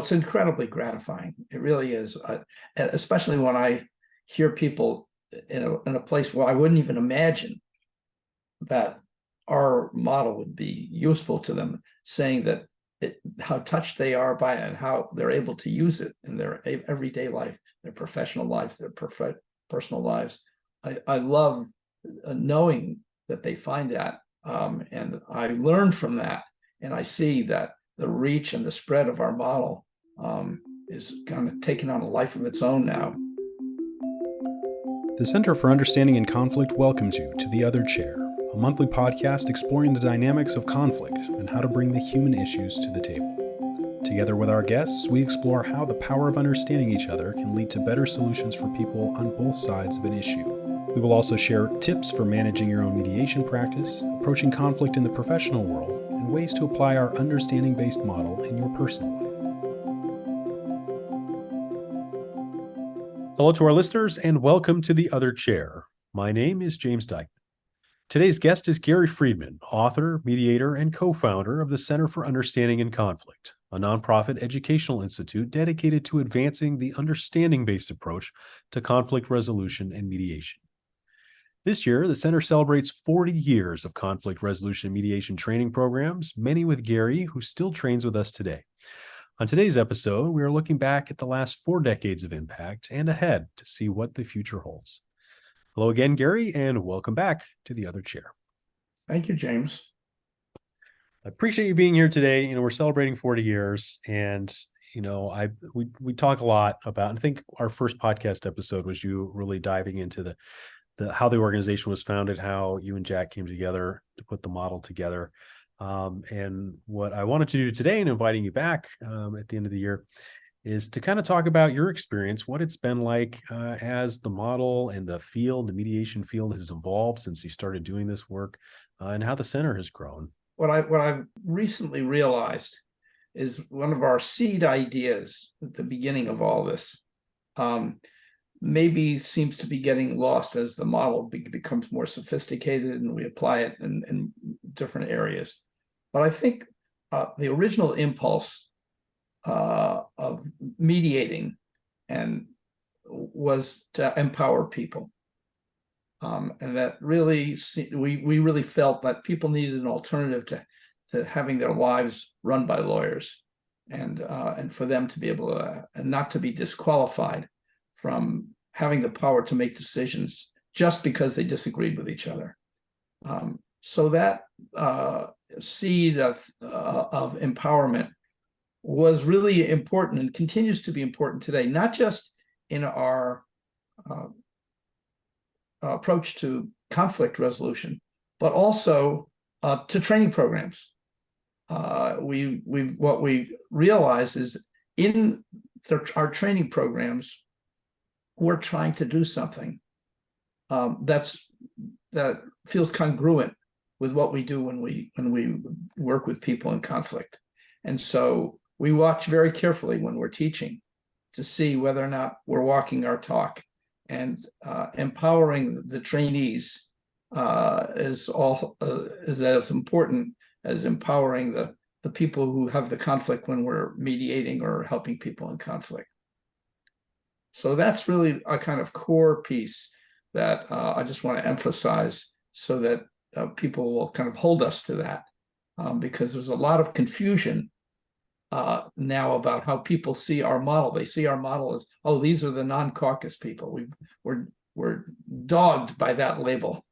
it's incredibly gratifying. It really is, especially when I hear people in a place where I wouldn't even imagine that our model would be useful to them, saying that how touched they are by it and how they're able to use it in their everyday life, their professional life, their personal lives. I love knowing that they find that, and I learn from that, and I see that the reach and the spread of our model is kind of taking on a life of its own now. The Center for Understanding and Conflict welcomes you to The Other Chair, a monthly podcast exploring the dynamics of conflict and how to bring the human issues to the table. Together with our guests, we explore how the power of understanding each other can lead to better solutions for people on both sides of an issue. We will also share tips for managing your own mediation practice, approaching conflict in the professional world, and ways to apply our understanding-based model in your personal life. Hello to our listeners, and welcome to The Other Chair. My name is James Dyke. Today's guest is Gary Friedman, author, mediator, and co-founder of the Center for Understanding and Conflict, a nonprofit educational institute dedicated to advancing the understanding-based approach to conflict resolution and mediation. This year, the center celebrates 40 years of conflict resolution and mediation training programs, many with Gary, who still trains with us today. On today's episode, we are looking back at the last 4 decades of impact and ahead to see what the future holds. Hello again, Gary, and welcome back to The Other Chair. Thank you, James. I appreciate you being here today. We're celebrating 40 years, and we talk a lot about, and I think our first podcast episode was you really diving into the how the organization was founded, how you and Jack came together to put the model together. And what I wanted to do today in inviting you back at the end of the year is to kind of talk about your experience, what it's been like as the model and the mediation field has evolved since you started doing this work, and how the center has grown. What I've recently realized is one of our seed ideas at the beginning of all this maybe seems to be getting lost as the model becomes more sophisticated and we apply it in different areas. But I think the original impulse of mediating was to empower people. And that really, we really felt that people needed an alternative to having their lives run by lawyers, and for them to be able to, and not to be disqualified from having the power to make decisions just because they disagreed with each other. So that seed of empowerment was really important and continues to be important today, not just in our approach to conflict resolution, but also to training programs. What we realize is in our training programs, we're trying to do something that feels congruent with what we do when we work with people in conflict. And so we watch very carefully when we're teaching to see whether or not we're walking our talk, and empowering the trainees is as important as empowering the people who have the conflict when we're mediating or helping people in conflict. So that's really a kind of core piece that I just want to emphasize, so that people will kind of hold us to that, because there's a lot of confusion now about how people see our model. They see our model as, oh, these are the non-caucus people. We're dogged by that label.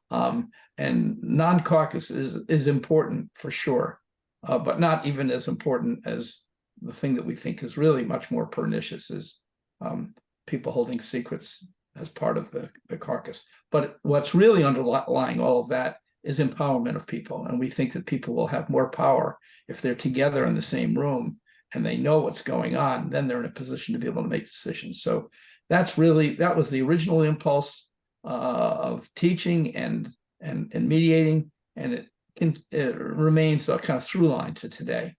And non-caucus is important for sure, but not even as important as the thing that we think is really much more pernicious is people holding secrets as part of the caucus. But what's really underlying all of that is empowerment of people. And we think that people will have more power if they're together in the same room and they know what's going on. Then they're in a position to be able to make decisions. So that was the original impulse of teaching and mediating, and it remains a kind of through line to today.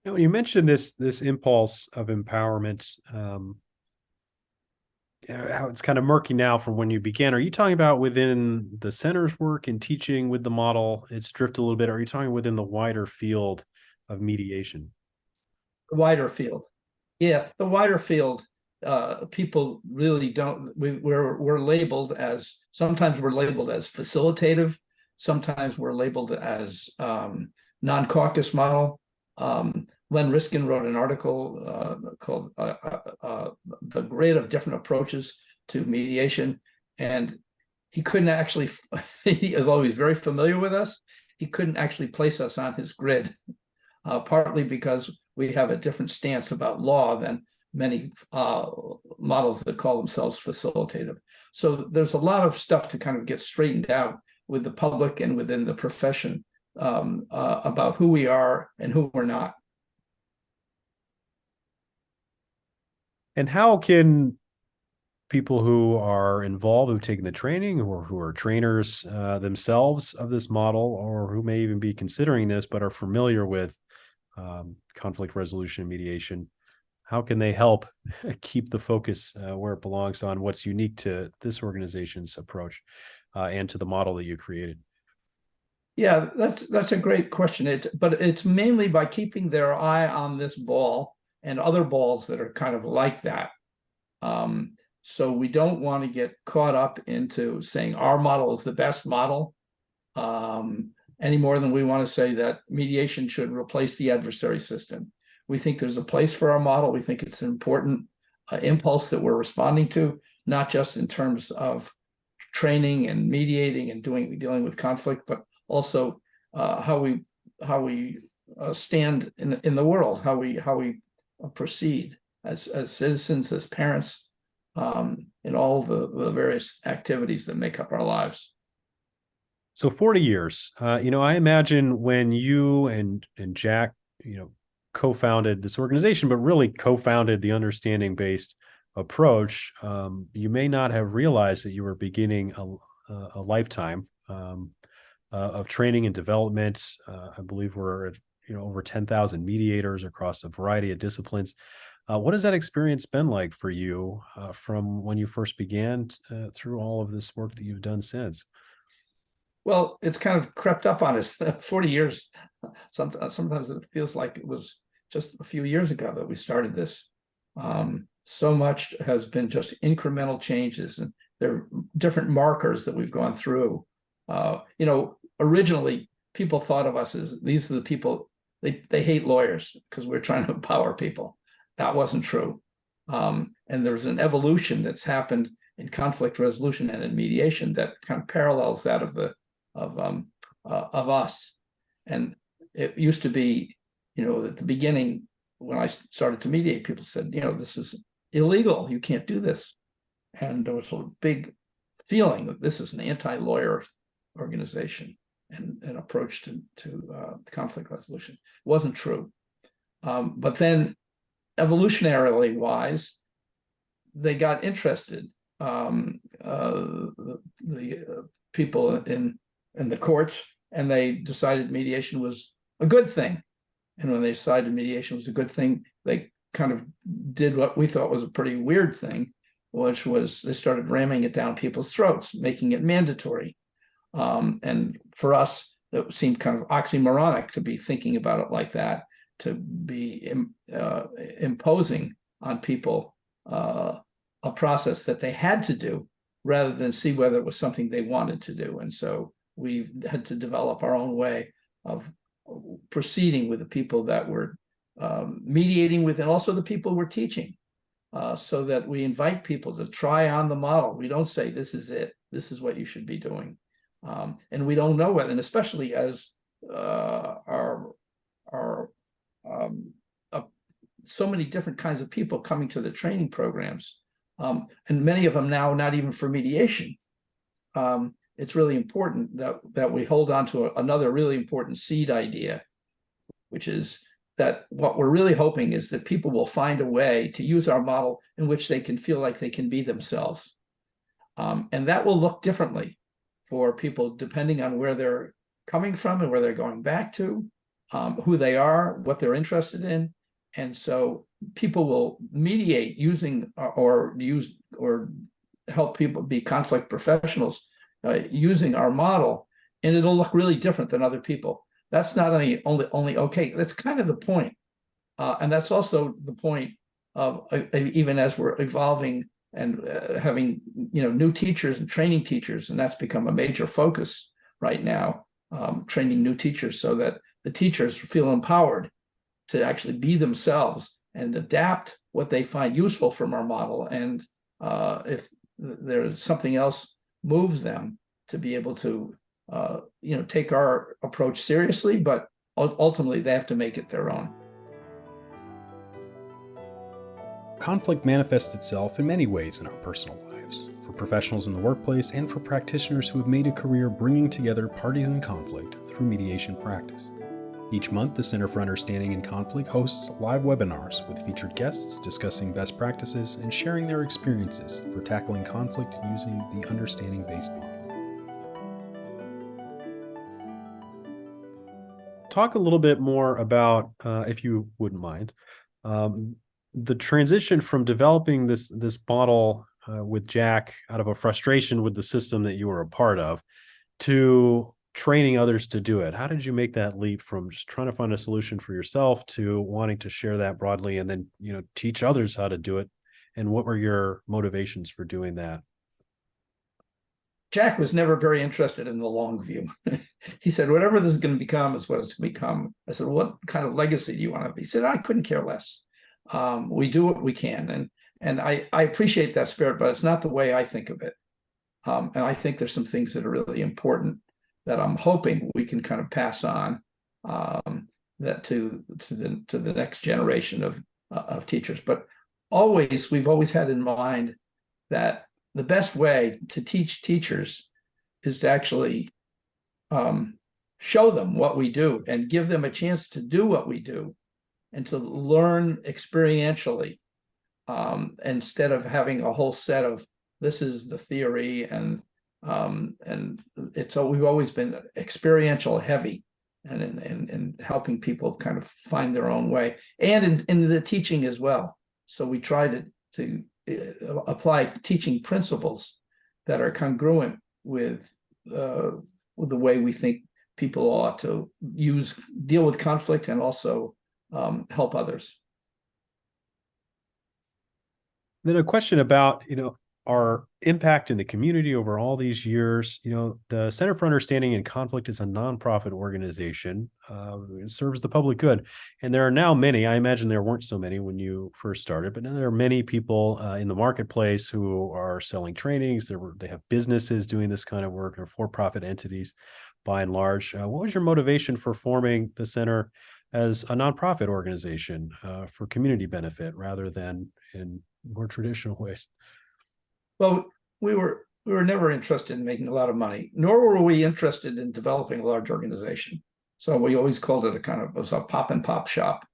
You mentioned this impulse of empowerment, how it's kind of murky now from when you began. Are you talking about within the center's work in teaching with the model? It's drifted a little bit. Are you talking within the wider field of mediation? the wider field. Yeah, the wider field, people really don't, we're labeled as, sometimes we're labeled as facilitative, sometimes we're labeled as non-caucus model. Len Riskin wrote an article called The Grid of Different Approaches to Mediation. And he couldn't actually, he is always very familiar with us. He couldn't actually place us on his grid, partly because we have a different stance about law than many models that call themselves facilitative. So there's a lot of stuff to kind of get straightened out with the public and within the profession about who we are and who we're not. And how can people who are involved, who've taken the training, or who are trainers themselves of this model, or who may even be considering this but are familiar with conflict resolution and mediation, how can they help keep the focus where it belongs on what's unique to this organization's approach and to the model that you created? Yeah, that's a great question. But it's mainly by keeping their eye on this ball and other balls that are kind of like that. So we don't want to get caught up into saying our model is the best model, any more than we want to say that mediation should replace the adversary system. We think there's a place for our model. We think it's an important impulse that we're responding to, not just in terms of training and mediating and dealing with conflict, but also how we stand in the world, how we proceed as citizens, as parents, in all the various activities that make up our lives. So 40 years, I imagine when you and Jack, co-founded this organization, but really co-founded the understanding-based approach, you may not have realized that you were beginning a lifetime of training and development. I believe we're at over 10,000 mediators across a variety of disciplines. What has that experience been like for you from when you first began through all of this work that you've done since? Well, it's kind of crept up on us. 40 years. Sometimes it feels like it was just a few years ago that we started this. So much has been just incremental changes, and there are different markers that we've gone through. Originally, people thought of us as these are the people, they hate lawyers because we're trying to empower people. That wasn't true. And there's an evolution that's happened in conflict resolution and in mediation that kind of parallels that of us. And it used to be, at the beginning, when I started to mediate, people said, this is illegal. You can't do this. And there was a big feeling that this is an anti-lawyer organization and an approach to conflict resolution. It wasn't true. But then evolutionarily wise, they got interested. The people in the courts, and they decided mediation was a good thing. And when they decided mediation was a good thing, they kind of did what we thought was a pretty weird thing, which was they started ramming it down people's throats, making it mandatory. And for us, it seemed kind of oxymoronic to be thinking about it like that, to be imposing on people a process that they had to do rather than see whether it was something they wanted to do. And so we had to develop our own way of proceeding with the people that we're mediating with, and also the people we're teaching, so that we invite people to try on the model. We don't say, this is it, this is what you should be doing. And we don't know whether, and especially as so many different kinds of people coming to the training programs, and many of them now not even for mediation. It's really important that we hold on to another really important seed idea, which is that what we're really hoping is that people will find a way to use our model in which they can feel like they can be themselves. And that will look differently for people depending on where they're coming from and where they're going back to, who they are, what they're interested in. And so people will mediate using or help people be conflict professionals using our model, and it'll look really different than other people. That's not only okay, that's kind of the point. And that's also the point of even as we're evolving and having new teachers and training teachers, and that's become a major focus right now, training new teachers so that the teachers feel empowered to actually be themselves and adapt what they find useful from our model. And if there's something else moves them to be able to take our approach seriously, but ultimately they have to make it their own. Conflict manifests itself in many ways in our personal lives, for professionals in the workplace and for practitioners who have made a career bringing together parties in conflict through mediation practice. Each month, the Center for Understanding in Conflict hosts live webinars with featured guests discussing best practices and sharing their experiences for tackling conflict using the understanding-based model. Talk a little bit more about, if you wouldn't mind, the transition from developing this model with Jack out of a frustration with the system that you were a part of to training others to do it. How did you make that leap from just trying to find a solution for yourself to wanting to share that broadly and then, teach others how to do it? And what were your motivations for doing that? Jack was never very interested in the long view. He said, whatever this is going to become is what it's going to become. I said, what kind of legacy do you want to be? He said, I couldn't care less. We do what we can. And I appreciate that spirit, but it's not the way I think of it. And I think there's some things that are really important that I'm hoping we can kind of pass on that to the next generation of teachers. But we've always had in mind that the best way to teach teachers is to actually show them what we do and give them a chance to do what we do and to learn experientially instead of having a whole set of this is the theory and we've always been experiential heavy and helping people kind of find their own way and in the teaching as well. So we try to apply teaching principles that are congruent with the way we think people ought to deal with conflict and also help others. Then a question about, our impact in the community over all these years. The Center for Understanding in Conflict is a nonprofit organization. It serves the public good. And there are now many, I imagine there weren't so many when you first started, but now there are many people in the marketplace who are selling trainings. They have businesses doing this kind of work. They're for-profit entities by and large. What was your motivation for forming the center as a nonprofit organization for community benefit rather than in more traditional ways? Well, we were never interested in making a lot of money, nor were we interested in developing a large organization. So we always called it it was a pop and pop shop.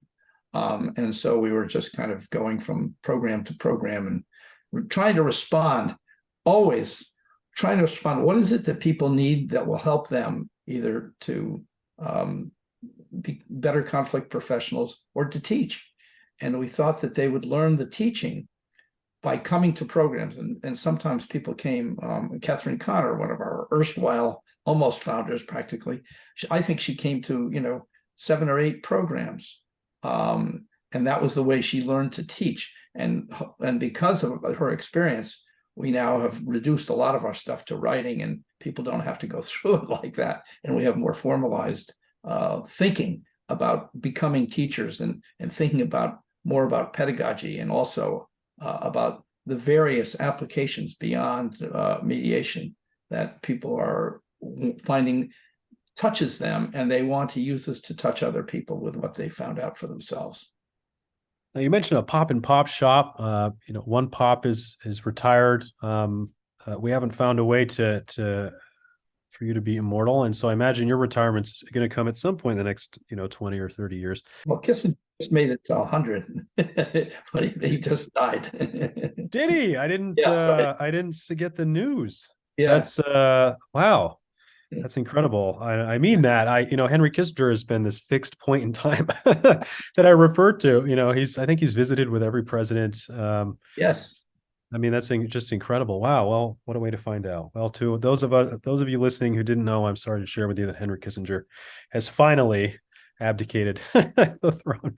And so we were just kind of going from program to program and trying to respond, always trying to respond. What is it that people need that will help them either to be better conflict professionals or to teach? And we thought that they would learn the teaching by coming to programs. And sometimes people came, Catherine Connor, one of our erstwhile almost founders practically, I think she came to, 7 or 8 programs. And that was the way she learned to teach. And because of her experience, we now have reduced a lot of our stuff to writing and people don't have to go through it like that. And we have more formalized thinking about becoming teachers and thinking more about pedagogy and also about the various applications beyond mediation that people are finding touches them, and they want to use this to touch other people with what they found out for themselves. Now you mentioned a pop and pop shop. One pop is retired. We haven't found a way for you to be immortal, and so I imagine your retirement's going to come at some point in the next 20 or 30 years. Well, Kissinger just made it to 100, but he just died. Did he? I didn't. Right. I didn't get the news. Yeah. That's wow. That's incredible. I mean that Henry Kissinger has been this fixed point in time that I refer to. I think he's visited with every president. Yes. I mean, that's just incredible. Wow. Well, what a way to find out. Well, to those of you listening who didn't know, I'm sorry to share with you that Henry Kissinger has finally abdicated the throne.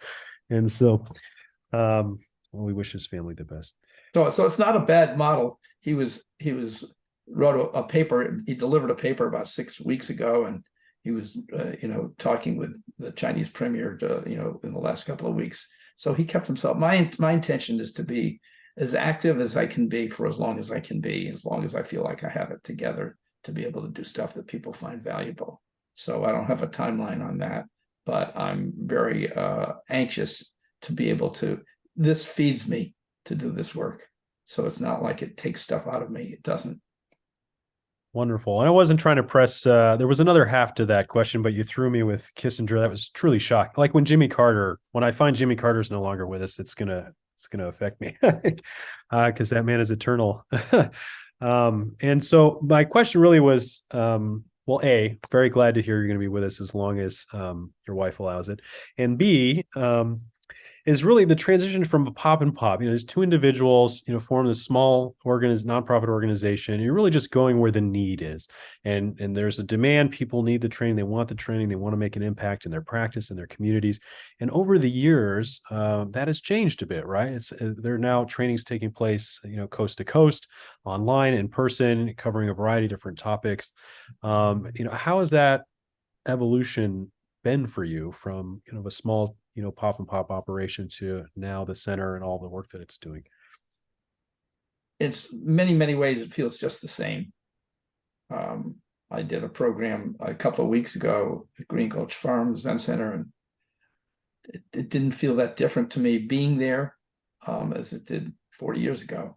And so well, we wish his family the best. So it's not a bad model. He wrote a paper. He delivered a paper about 6 weeks ago, and he was talking with the Chinese premier in the last couple of weeks. So he kept himself. My intention is to be as active as I can be for as long as I can be, as long as I feel like I have it together to be able to do stuff that people find valuable. So I don't have a timeline on that, but I'm very anxious to be able to. This feeds me to do this work. So it's not like it takes stuff out of me. It doesn't. Wonderful. And I wasn't trying to press, there was another half to that question, but you threw me with Kissinger. That was truly shocking. Like when I find Jimmy Carter's no longer with us, it's going to affect me because that man is eternal. And so my question really was, well, A, very glad to hear you're going to be with us as long as your wife allows it. And B, is really the transition from a pop and pop. There's two individuals, form this small nonprofit organization. And you're really just going where the need is. And there's a demand. People need the training. They want the training. They want to make an impact in their practice, in their communities. And over the years, that has changed a bit, right? There are now trainings taking place, coast to coast, online, in person, covering a variety of different topics. How has that evolution been for you from kind of a small pop and pop operation to now the center and all the work that it's doing? It's many ways it feels just the same. I did a program a couple of weeks ago at Green Gulch Farm Zen Center, and it didn't feel that different to me being there as it did 40 years ago.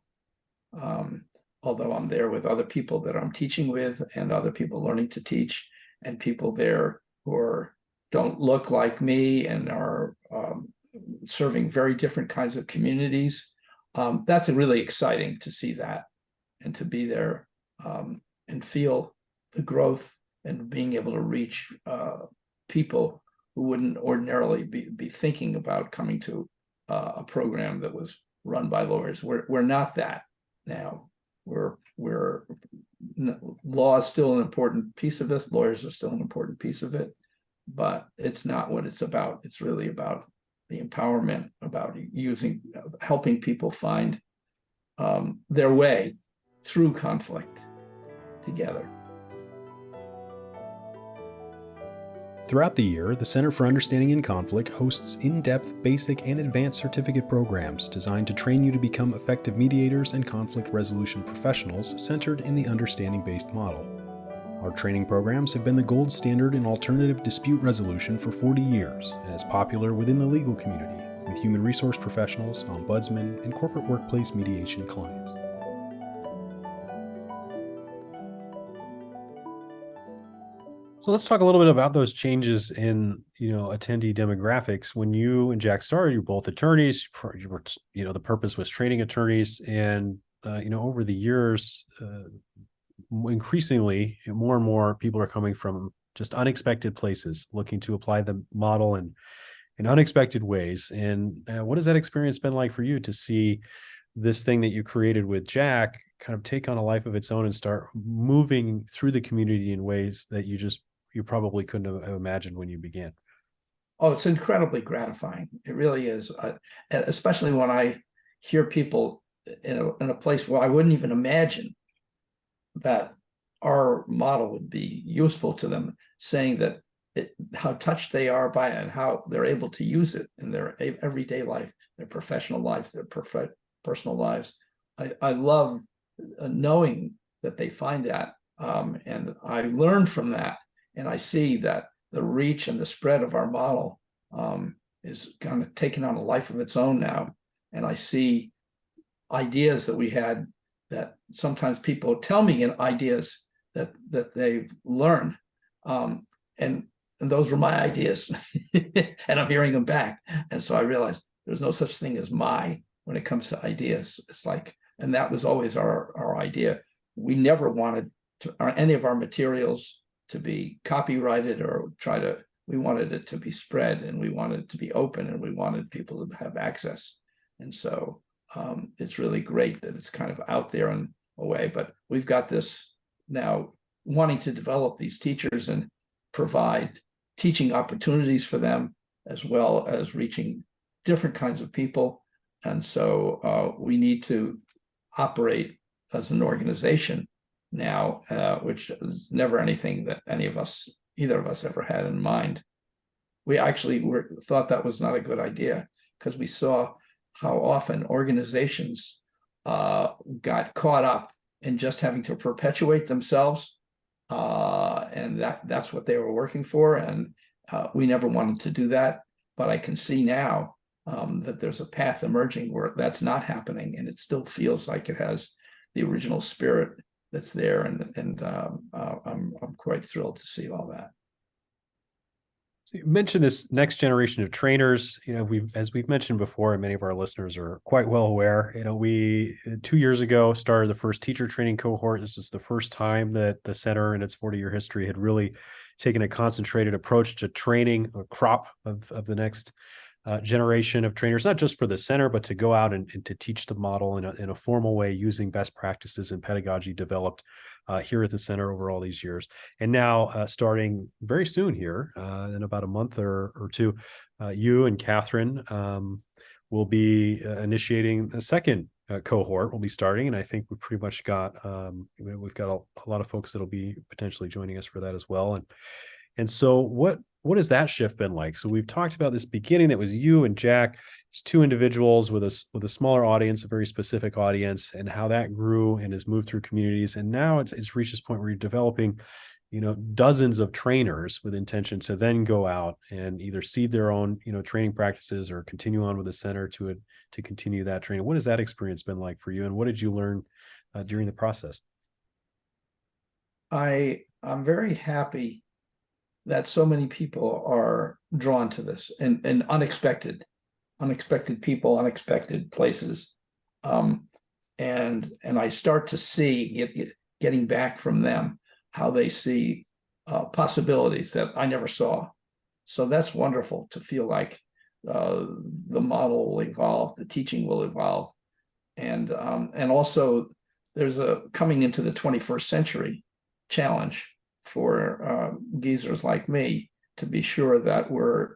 Although I'm there with other people that I'm teaching with and other people learning to teach, and people there who don't look like me and are serving very different kinds of communities. That's really exciting to see that and to be there and feel the growth and being able to reach people who wouldn't ordinarily be thinking about coming to a program that was run by lawyers. We're not that now. Law is still an important piece of it. Lawyers are still an important piece of it. But it's not what it's about. It's really about the empowerment, about helping people find their way through conflict together. Throughout the year, the Center for Understanding in Conflict hosts in-depth basic and advanced certificate programs designed to train you to become effective mediators and conflict resolution professionals centered in the understanding-based model. Our training programs have been the gold standard in alternative dispute resolution for 40 years and is popular within the legal community with human resource professionals, ombudsmen, and corporate workplace mediation clients. So let's talk a little bit about those changes in, attendee demographics. When you and Jack started, you're both attorneys. You were, the purpose was training attorneys, and over the years, increasingly, more and more people are coming from just unexpected places, looking to apply the model in unexpected ways. And what has that experience been like for you to see this thing that you created with Jack kind of take on a life of its own and start moving through the community in ways that you probably couldn't have imagined when you began? Oh, it's incredibly gratifying. It really is, especially when I hear people in a place where I wouldn't even imagine that our model would be useful to them, saying that how touched they are by it and how they're able to use it in their everyday life, their professional life, their personal lives. I love knowing that they find that, and I learn from that, and I see that the reach and the spread of our model is kind of taking on a life of its own now. And I see ideas that we had that sometimes people tell me in ideas that they've learned. And those were my ideas and I'm hearing them back. And so I realized there's no such thing as when it comes to ideas. It's like, and that was always our idea. We never wanted any of our materials to be copyrighted or we wanted it to be spread, and we wanted it to be open, and we wanted people to have access. And so it's really great that it's kind of out there in a way, but we've got this now wanting to develop these teachers and provide teaching opportunities for them, as well as reaching different kinds of people. And so we need to operate as an organization now, which is never anything that either of us ever had in mind. We actually thought that was not a good idea, because we saw how often organizations got caught up in just having to perpetuate themselves, and that's what they were working for, and we never wanted to do that. But I can see now that there's a path emerging where that's not happening, and it still feels like it has the original spirit that's there, and I'm quite thrilled to see all that. You mentioned this next generation of trainers. As we've mentioned before, and many of our listeners are quite well aware, we 2 years ago started the first teacher training cohort. This is the first time that the center in its 40-year history had really taken a concentrated approach to training a crop of the next generation of trainers, not just for the center, but to go out and to teach the model in a formal way, using best practices and pedagogy developed here at the center over all these years. And now starting very soon here, in about a month or two, you and Catherine will be initiating a second cohort. We'll be starting, and I think we pretty much we've got a lot of folks that'll be potentially joining us for that as well. And so what has that shift been like? So we've talked about this beginning that was you and Jack, it's two individuals with a smaller audience, a very specific audience, and how that grew and has moved through communities. And now it's reached this point where you're developing, dozens of trainers with intention to then go out and either seed their own, training practices or continue on with the center to continue that training. What has that experience been like for you? And what did you learn during the process? I'm very happy that so many people are drawn to this, and unexpected people, unexpected places. And I start to see, getting back from them, how they see possibilities that I never saw. So that's wonderful to feel like the model will evolve, the teaching will evolve. And also there's a coming into the 21st century challenge for geezers like me to be sure that we're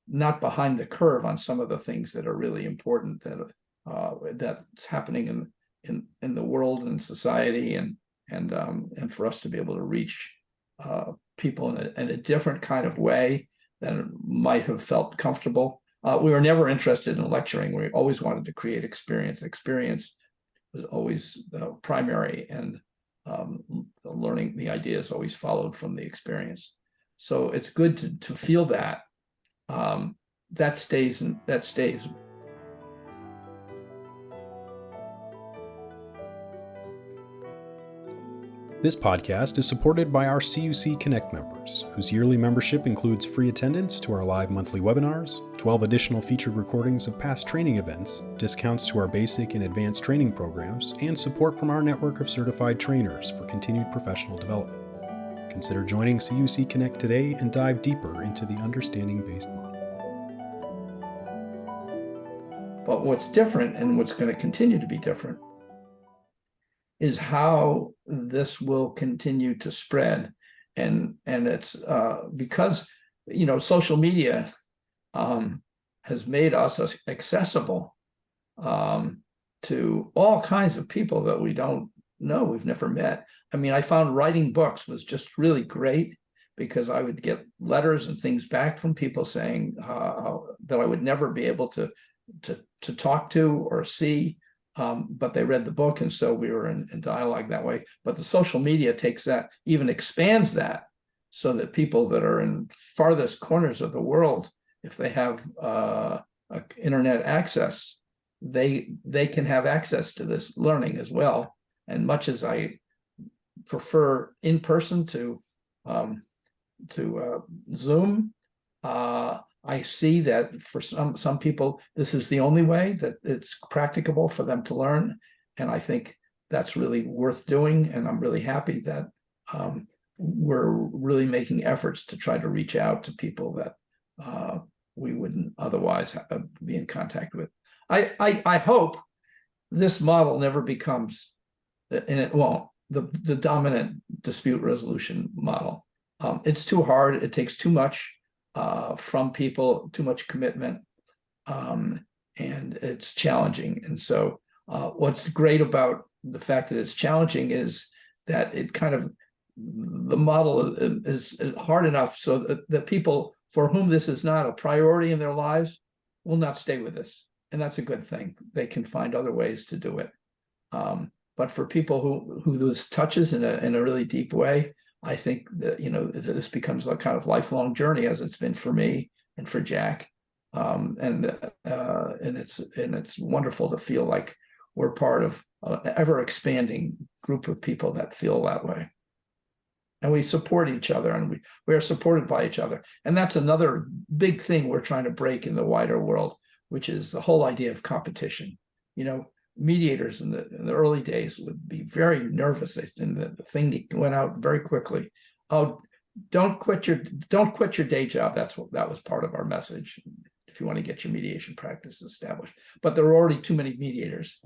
not behind the curve on some of the things that are really important that's happening in the world and society, and for us to be able to reach people in a different kind of way than might have felt comfortable. We were never interested in lecturing. We always wanted to create experience. Experience was always primary, and learning the ideas always followed from the experience. So it's good to feel that that stays. This podcast is supported by our CUC Connect members, whose yearly membership includes free attendance to our live monthly webinars, 12 additional featured recordings of past training events, discounts to our basic and advanced training programs, and support from our network of certified trainers for continued professional development. Consider joining CUC Connect today and dive deeper into the understanding-based model. But what's different, and what's going to continue to be different, is how this will continue to spread. And it's because social media has made us accessible to all kinds of people that we don't know, we've never met. I mean, I found writing books was just really great, because I would get letters and things back from people saying that I would never be able to talk to or see. But they read the book, and so we were in dialogue that way. But the social media takes that, even expands that, so that people that are in farthest corners of the world, if they have internet access, they can have access to this learning as well. And much as I prefer in person to Zoom, I see that for some people, this is the only way that it's practicable for them to learn. And I think that's really worth doing. And I'm really happy that we're really making efforts to try to reach out to people that we wouldn't otherwise be in contact with. I hope this model never becomes, and it won't, the dominant dispute resolution model. It's too hard. It takes too much from people, too much commitment. and it's challenging. And so what's great about the fact that it's challenging is that it kind of, the model is hard enough so that the people for whom this is not a priority in their lives will not stay with this. And that's a good thing. They can find other ways to do it. But for people who this touches in a really deep way, I think that, this becomes a kind of lifelong journey, as it's been for me and for Jack. And it's wonderful to feel like we're part of an ever expanding group of people that feel that way. And we support each other, and we are supported by each other. And that's another big thing we're trying to break in the wider world, which is the whole idea of competition. Mediators in the early days would be very nervous, and the thing went out very quickly. Oh, don't quit your day job. That was part of our message, if you want to get your mediation practice established. But there are already too many mediators.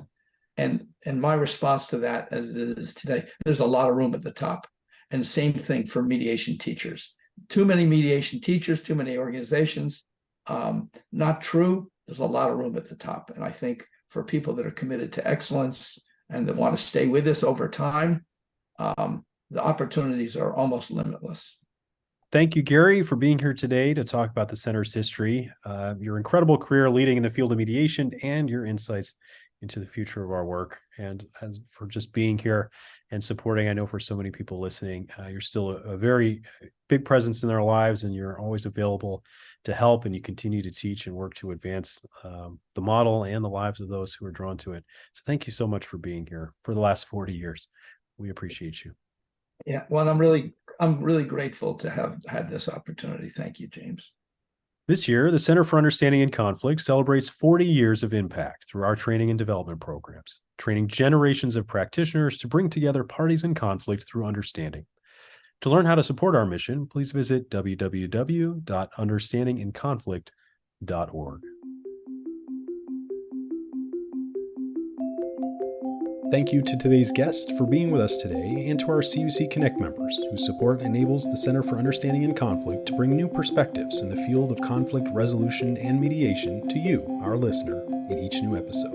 And my response to that, as it is today, there's a lot of room at the top. And same thing for mediation teachers. Too many mediation teachers, too many organizations. Not true. There's a lot of room at the top. And I think for people that are committed to excellence and that want to stay with us over time, the opportunities are almost limitless. Thank you, Gary, for being here today to talk about the center's history, your incredible career leading in the field of mediation, and your insights into the future of our work, and as for just being here and supporting. I know for so many people listening, you're still a very big presence in their lives, and you're always available to help, and you continue to teach and work to advance the model and the lives of those who are drawn to it. So thank you so much for being here for the last 40 years. We appreciate you. Yeah, well, I'm really grateful to have had this opportunity. Thank you, James. This year, the Center for Understanding in Conflict celebrates 40 years of impact through our training and development programs, training generations of practitioners to bring together parties in conflict through understanding. To learn how to support our mission, please visit www.understandinginconflict.org. Thank you to today's guest for being with us today, and to our CUC Connect members whose support enables the Center for Understanding in Conflict to bring new perspectives in the field of conflict resolution and mediation to you, our listener, in each new episode.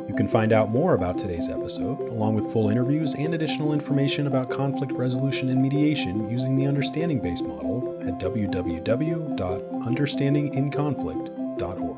You can find out more about today's episode, along with full interviews and additional information about conflict resolution and mediation using the understanding-based model at www.understandinginconflict.org.